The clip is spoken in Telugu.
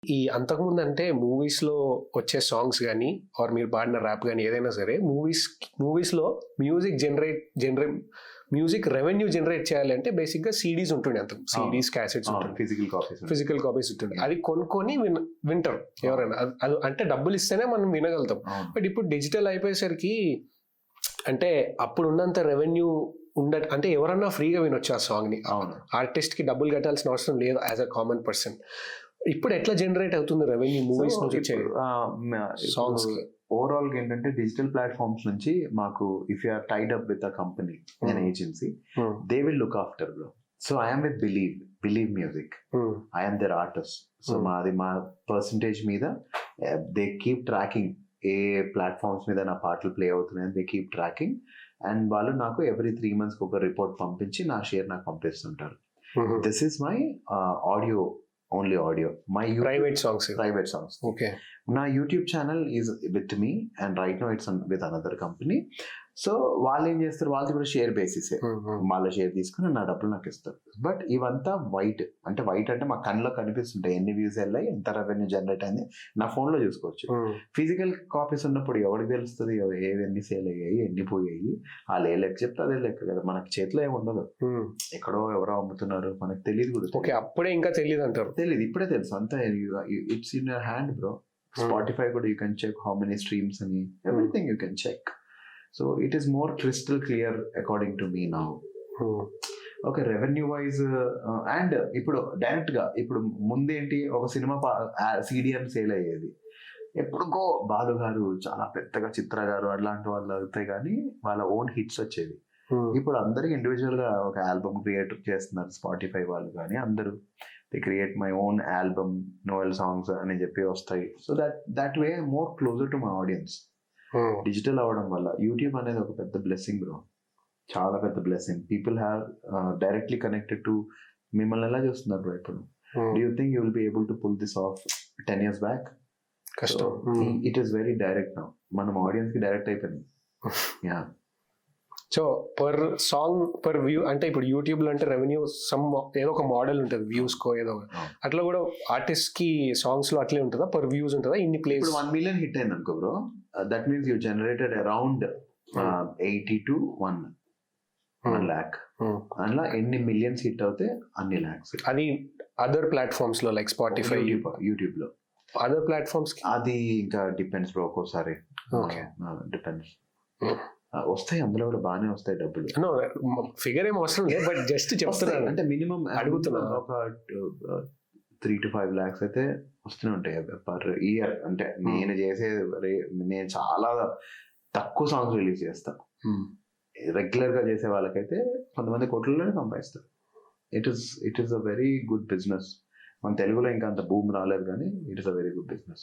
ఈ అంతకుముందు అంటే మూవీస్‌లో వచ్చే సాంగ్స్ గాని, ఆర్ మీరు పాడిన ర్యాప్ గాని ఏదైనా సరే మూవీస్‌లో మ్యూజిక్ రెవెన్యూ జనరేట్ చేయాలంటే బేసిక్‌గా సీడీస్ ఉంటుండే సీడీస్, క్యాసెట్స్ ఉంటుండే. ఫిజికల్ కాపీస్ ఉంటుండే. అది కొనుక్కొని వింటారు ఎవరైనా. అది అంటే డబ్బులు ఇస్తేనే మనం వినగలుగుతాం. బట్ ఇప్పుడు డిజిటల్ అయిపోయేసరికి అంటే అప్పుడు ఉన్నంత రెవెన్యూ అంటే ఎవరన్నా ఫ్రీగా వినొచ్చు ఆ సాంగ్ని. ఆర్టిస్ట్‌కి డబ్బులు కట్టాల్సిన అవసరం లేదు యాజ్ అ కామన్ పర్సన్. ఇప్పుడు ఎట్లా జనరేట్ అవుతుంది రెవెన్యూ మూవీస్ నుంచి వచ్చే సాంగ్స్ కి? ఓవరాల్ గా ఏంటంటే డిజిటల్ ప్లాట్ఫామ్స్ నుంచి మాకు if you are tied up with a company an agency they will look after bro. So I'm with Believe Music, I'm their artist. So మా పర్సంటేజ్ మీద దే కీప్ ట్రాకింగ్ ఏ ప్లాట్ఫామ్స్ మీద నా పాటలు ప్లే అవుతున్నాయని దే కీప్ ట్రాకింగ్. అండ్ వాళ్ళు నాకు ఎవ్రీ 3 months ఒక రిపోర్ట్ పంపించి నా షేర్ నాకు పంపిస్తుంటారు. This is my audio, only audio. My private songs. Okay. నా YouTube channel is with me and right now it's with another company. So వాళ్ళు ఏం చేస్తారు, వాళ్ళది కూడా షేర్ బేసిసే. వాళ్ళ షేర్ తీసుకుని నా డబ్బులు నాకు ఇస్తారు. బట్ ఇవంతా వైట్ అంటే మా కళ్ళలో కనిపిస్తుంటాయి ఎన్ని వ్యూస్ వెళ్ళాయి, ఎంత రెవెన్యూ జనరేట్ అయింది నా ఫోన్ లో చూసుకోవచ్చు. ఫిజికల్ కాపీస్ ఉన్నప్పుడు ఎవరికి తెలుస్తుంది ఎన్ని సేల్ అయ్యాయి, ఎన్ని పోయాయి? వాళ్ళు ఏ లెక్క చెప్తే అదే లెక్క కదా, మనకి చేతిలో ఏమి ఉండదు. ఎక్కడో ఎవరో అమ్ముతున్నారు మనకు తెలియదు కూడా. ఓకే, అప్పుడే ఇంకా తెలియదు అంటారు. తెలియదు, ఇప్పుడే తెలుసు అంతా. It's in your hand bro. Spotify కూడా you can check how many streams and everything you can check. So it is more crystal clear according to me now. Okay, revenue wise and ఇప్పుడు డైరెక్ట్ గా ఇప్పుడు ముందేంటి ఒక సినిమా CDM సేల్ అయ్యేది. ఎప్పుడుకో బాలు గారు, చాలా పెద్దగా చిత్ర గారు అలాంటి వాళ్ళు అవుతాయి కానీ వాళ్ళ ఓన్ హిట్స్ వచ్చేవి. ఇప్పుడు అందరికి ఇండివిజువల్ గా ఒక ఆల్బమ్ క్రియేట్ చేస్తున్నారు స్పాటిఫై వాళ్ళు కానీ అందరూ. They create my own album, novel songs అని చెప్పి వస్తాయి. So that way more closer to my audience. Digital అవడం వల్ల యూట్యూబ్ అనేది ఒక పెద్ద బ్లెస్సింగ్ బ్రో, చాలా పెద్ద blessing. People have directly connected to మిమ్మల్ని ఎలా చూస్తున్నారు బ్రో ఇప్పుడు. Do you think you will be able to pull this off 10 years back? కష్టం. It is very direct now. మనం ఆడియన్స్ కి డైరెక్ట్ అయిపోయింది. యా. సో పర్ వ్యూ అంటే ఇప్పుడు యూట్యూబ్ లో అంటే రెవెన్యూ ఏదో ఒక మోడల్ ఉంటుంది వ్యూస్ కో ఏదో. అట్లా కూడా ఆర్టిస్ట్ కి సాంగ్స్ లో అట్లే ఉంటుందా? పర్ వ్యూస్ ఉంటుందా? ఇన్ని ప్లేస్ 1 million హిట్ అయింది అనుకో bro, that means you generated around 80 to 1 lakh. అందులో ఎన్ని మిలియన్స్ హిట్ అవుతే అన్ని లాక్స్. అది అదర్ ప్లాట్ఫామ్స్ లో లైక్ స్పాటిఫై, యూట్యూబ్ లో. అదర్ ప్లాట్ఫామ్స్ అది ఇంకా డిపెండ్స్ బ్రో, ఒక్కోసారి డిపెండ్స్. వస్తాయి, అందులో కూడా బాగానే వస్తాయి డబ్బులు. ఫిగర్ ఏం అవసరం లేదు, బట్ జస్ట్ చెప్తున్నాను. అంటే మినిమం అడుగుతున్నా ఒక 3 to 5 lakhs అయితే వస్తూనే ఉంటాయి పర్ ఇయర్. అంటే నేను చాలా తక్కువ సాంగ్స్ రిలీజ్ చేస్తా. రెగ్యులర్ గా చేసే వాళ్ళకైతే కొంతమంది కోట్లలోనే సంపాదిస్తారు. It is a very good business. మన తెలుగులో ఇంకా అంత బూమ్ రాలేదు కానీ it is a very good business.